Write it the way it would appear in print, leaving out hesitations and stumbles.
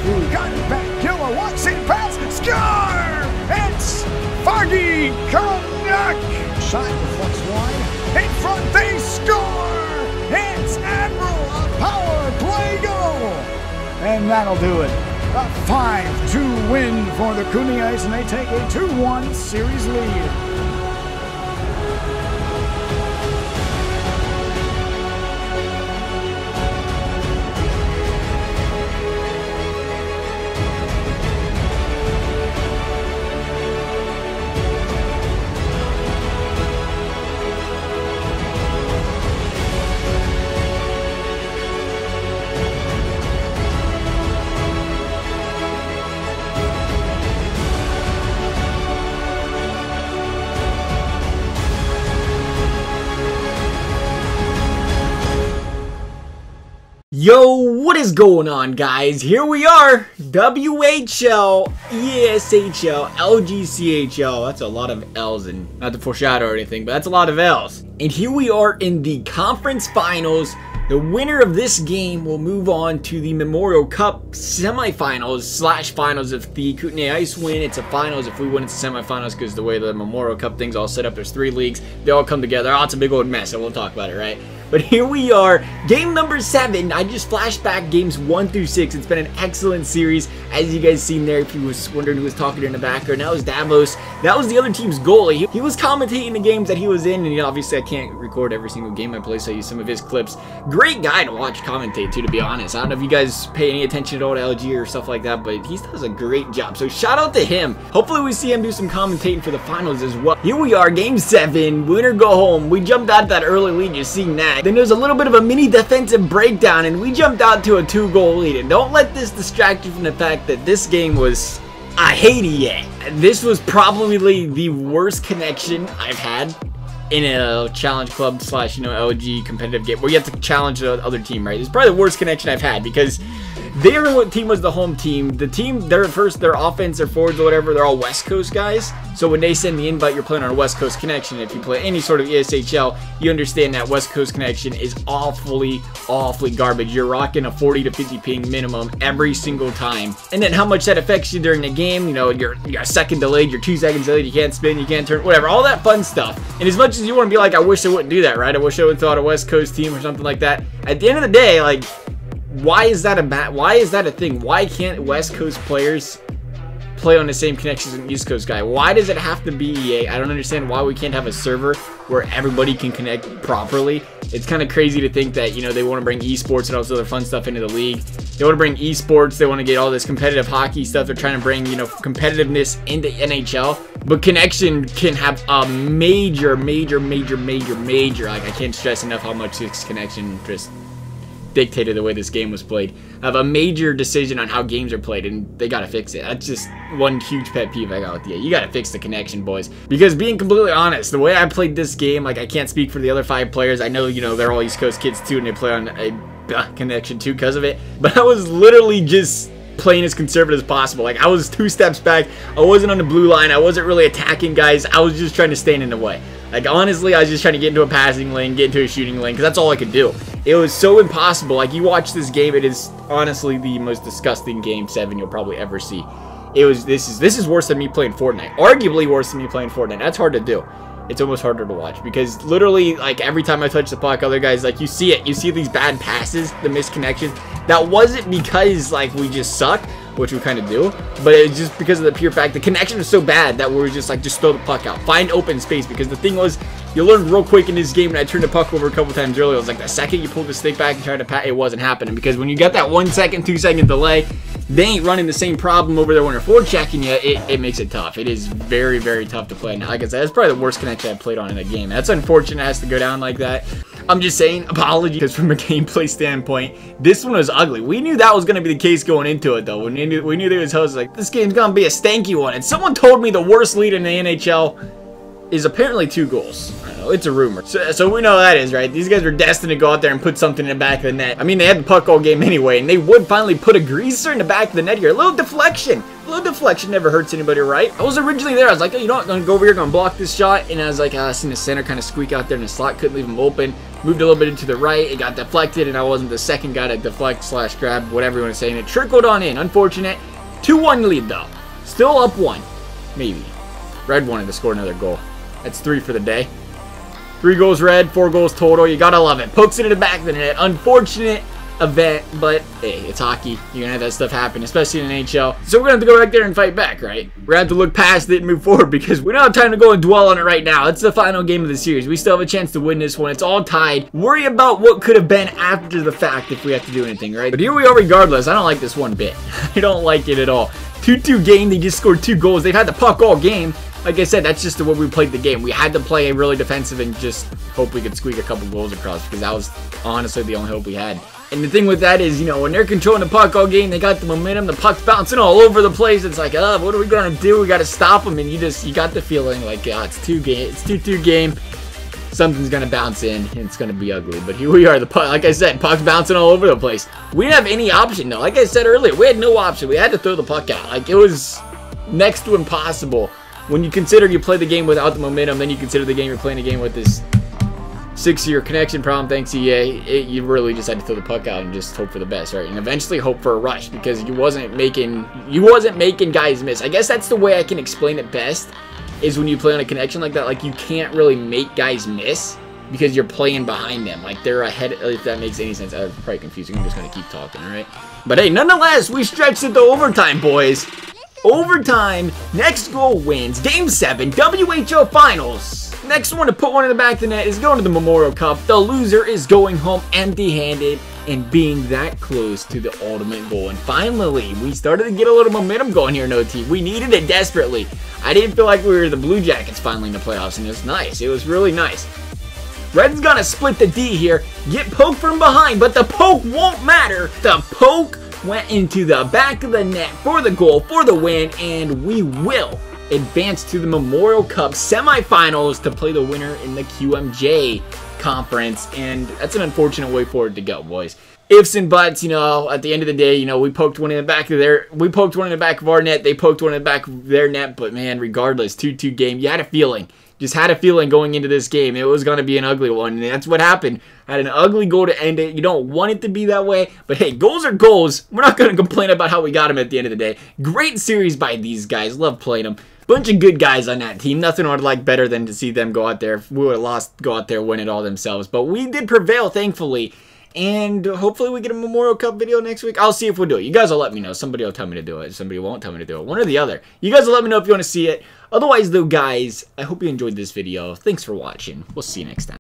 Ooh, got it back. Killer walks in pass. Score! It's Foggy Konak. Shot deflects wide. In front, they score! It's Admiral, a power play goal! And that'll do it. A 5-2 win for the Kootenay, and they take a 2-1 series lead. Yo, what is going on, guys? Here we are, WHL, EASHL, LGCHL. That's a lot of L's, and not to foreshadow or anything, but that's a lot of L's. And here we are in the conference finals. The winner of this game will move on to the Memorial Cup semifinals / finals. If the Kootenay Ice win, it's a finals. If we win, it's a semifinals, because the way the Memorial Cup thing's all set up, there's 3 leagues. They all come together. Oh, it's a big old mess. I won't talk about it, right? But here we are, game number 7. I just flashed back games 1 through 6. It's been an excellent series, as you guys seen there. If you was wondering who was talking in the background, that was Davos. That was the other team's goalie. He was commentating the games that he was in, and you know, obviously I can't record every single game I play, so I use some of his clips. Great guy to watch commentate too, to be honest. I don't know if you guys pay any attention at all to LG or stuff like that, but he does a great job. So shout out to him. Hopefully we see him do some commentating for the finals as well. Here we are, game 7, winner go home. We jumped out that early lead, you're seeing that. Then there's a little bit of a mini defensive breakdown, and we jumped out to a 2-goal lead. And don't let this distract you from the fact that this game was, I hate EA. This was probably the worst connection I've had in a challenge club / LG competitive game where you have to challenge the other team, right? It's probably the worst connection I've had, because their team was the home team. The team, their offense, their forwards or whatever, they're all West Coast guys. So when they send the invite, you're playing on a West Coast connection. If you play any sort of ESHL, you understand that West Coast connection is awfully garbage. You're rocking a 40 to 50 ping minimum every single time. And then how much that affects you during the game, you know, you're a second delayed, you're 2 seconds delayed, you can't spin, you can't turn, whatever, all that fun stuff. And as much as you want to be like, I wish I wouldn't do that, right? I wish I would thought a West Coast team or something like that. At the end of the day, like, why is that a thing? Why can't West Coast players play on the same connections as an East Coast guy? Why does it have to be EA? I don't understand why we can't have a server where everybody can connect properly. It's kind of crazy to think that, you know, they want to bring esports and all this other fun stuff into the league. They want to bring esports, they want to get all this competitive hockey stuff. They're trying to bring, you know, competitiveness into NHL. But connection can have a major, like, I can't stress enough how much this connection just dictated the way this game was played. Have a major decision on how games are played, and they gotta fix it. That's just one huge pet peeve I got with you. You gotta fix the connection, boys. Because being completely honest, the way I played this game, like, I can't speak for the other 5 players. I know, you know, they're all East Coast kids too, and they play on a connection too because of it. But I was literally just playing as conservative as possible. Like, I was 2 steps back. I wasn't on the blue line. I wasn't really attacking guys. I was just trying to stand in the way. Like, honestly, I was just trying to get into a passing lane, get into a shooting lane, because that's all I could do. It was so impossible. Like, you watch this game, it is honestly the most disgusting game 7 you'll probably ever see. This is worse than me playing Fortnite. Arguably worse than me playing Fortnite. That's hard to do. It's almost harder to watch, because literally, like, every time I touch the puck, other guys, like, you see it. You see these bad passes, the missed connections. That wasn't because, like, we just suck, which we kind of do, but it's just because of the pure fact the connection was so bad that we were just like, just throw the puck out, find open space. Because the thing was, you learned real quick in this game, and I turned the puck over a couple times earlier, it was like the second you pulled the stick back and tried to pat, it wasn't happening. Because when you got that 1 second, 2 second delay, they ain't running the same problem over there when they're forward checking you. It makes it tough. It is very, very tough to play. Now, like I said, that's probably the worst connection I've played on in a game. That's unfortunate it has to go down like that. I'm just saying, apologies, because from a gameplay standpoint, this one was ugly. We knew that was going to be the case going into it, though. We knew there was hosts like, this game's going to be a stanky one. And someone told me the worst lead in the NHL is apparently 2 goals. I don't know, it's a rumor. So we know that is, right? These guys were destined to go out there and put something in the back of the net. I mean, they had the puck all game anyway, and they would finally put a greaser in the back of the net here. A little deflection. A little deflection never hurts anybody, right? I was originally there. I was like, oh, you know what? I'm going to go over here, going to block this shot. And I was like, I seen the center kind of squeak out there in the slot. Couldn't leave him open. moved a little bit into the right. It got deflected, and I wasn't the second guy to deflect / grab, whatever you want to say, and it trickled on in. Unfortunate. 2-1 lead, though. Still up 1. Maybe. Red wanted to score another goal. That's 3 for the day. 3 goals red, 4 goals total. You gotta love it. Pokes it in the back of the net. Unfortunate event, but hey, it's hockey. You're gonna have that stuff happen, especially in an NHL. So we're gonna have to go back there and fight back, right? We're gonna have to look past it and move forward because we don't have time to go and dwell on it right now. It's the final game of the series. We still have a chance to win this one. It's all tied. Worry about what could have been after the fact if we have to do anything, right? But here we are regardless. I don't like this one bit. I don't like it at all. 2-2 game. They just scored 2 goals. They've had the puck all game. Like I said, that's just the way we played the game. We had to play really defensive and just hope we could squeak a couple goals across because that was honestly the only hope we had. And the thing with that is, you know, when they're controlling the puck all game, they got the momentum, the puck's bouncing all over the place. It's like, what are we gonna do? We gotta stop them, and you got the feeling like, it's 2-2 game. Something's gonna bounce in, and it's gonna be ugly. But here we are. The puck, like I said, puck's bouncing all over the place. We didn't have any option though. Like I said earlier, we had no option. We had to throw the puck out. Like it was next to impossible. When you consider you play the game without the momentum, then you consider the game you're playing a game with this 6-year connection problem, thanks EA, you really just had to throw the puck out and just hope for the best, right? And eventually hope for a rush because you wasn't making guys miss. I guess that's the way I can explain it best, is when you play on a connection like that, like you can't really make guys miss because you're playing behind them. Like they're ahead, if that makes any sense. I'm probably confusing. I'm just going to keep talking, alright? But hey, nonetheless, we stretched it to overtime, boys. Overtime, next goal wins. Game 7, WHL Finals. Next one to put one in the back of the net is going to the Memorial Cup. The loser is going home empty-handed and being that close to the ultimate goal. And finally, we started to get a little momentum going here in OT. We needed it desperately. I didn't feel like we were the Blue Jackets finally in the playoffs, and it was nice. It was really nice. Red's gonna split the D here, get poked from behind, but the poke won't matter. The poke went into the back of the net for the goal, for the win, and we will advance to the Memorial Cup semifinals to play the winner in the QMJ conference, and that's an unfortunate way forward to go, boys. Ifs and buts, you know, at the end of the day, you know, we poked one in the back of our net, they poked one in the back of their net, but man, regardless, 2-2 game, you had a feeling. Just had a feeling going into this game it was going to be an ugly one, and that's what happened. Had an ugly goal to end it. You don't want it to be that way, but hey, goals are goals. We're not going to complain about how we got them at the end of the day. Great series by these guys. Love playing them. Bunch of good guys on that team. Nothing I would like better than to see them go out there. If we would have lost, go out there, win it all themselves. But we did prevail, thankfully. And hopefully we get a Memorial Cup video next week. I'll see if we'll do it. You guys will let me know. Somebody will tell me to do it. Somebody won't tell me to do it. One or the other. You guys will let me know if you want to see it. Otherwise, though, guys, I hope you enjoyed this video. Thanks for watching. We'll see you next time.